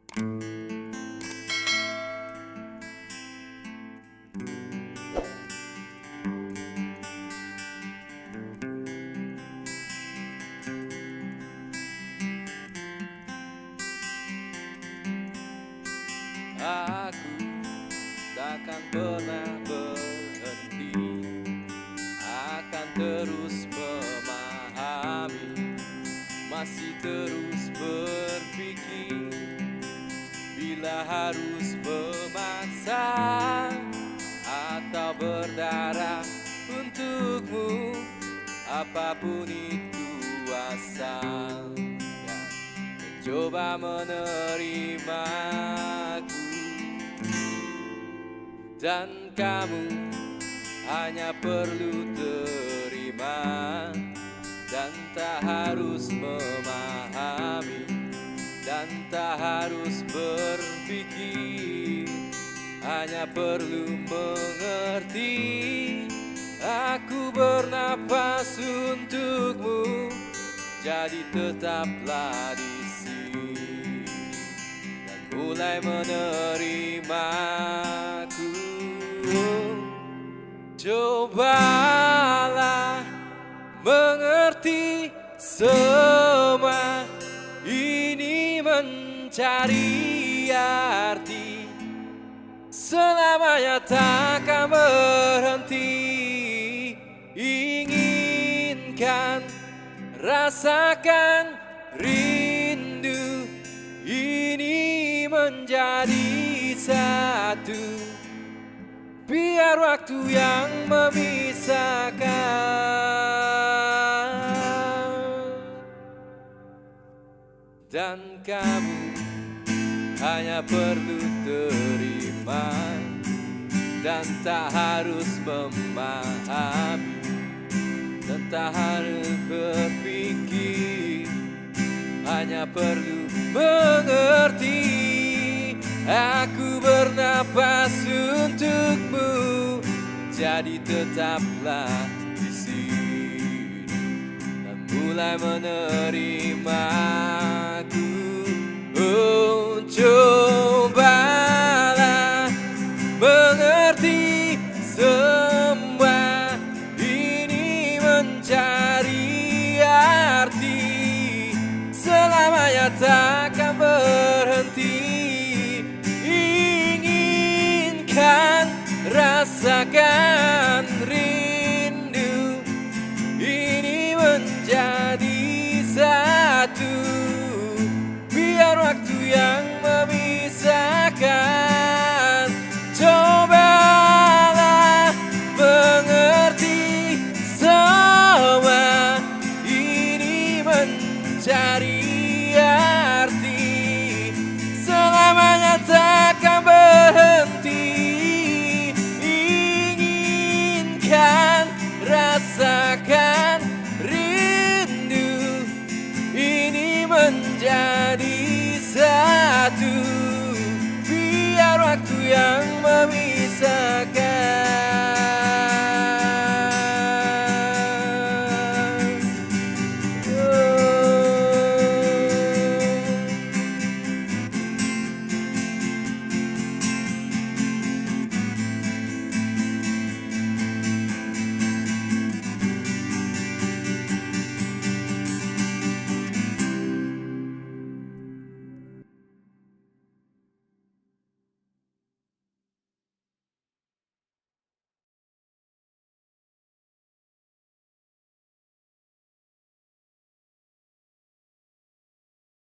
Aku takkan pernah berhenti, akan terus memahami, masih terus berpikir. Bila harus memaksa atau berdarah untukmu, apapun itu asalnya mencoba menerimaku. Dan kamu hanya perlu terima, dan tak harus memahami, dan tak harus berpikir, hanya perlu mengerti. Aku bernapas untukmu, jadi tetaplah di sini dan mulai menerimaku. Cobalah mengerti, semua ini mencari arti, selamanya takkan berhenti. Inginkan, rasakan rindu ini menjadi satu, biar waktu yang memisahkan. Dan kamu hanya perlu terima, dan tak harus memahami, dan tak harus berpikir, hanya perlu mengerti. Aku bernapas untukmu, jadi tetaplah di sini dan mulai menerimaku. Oh,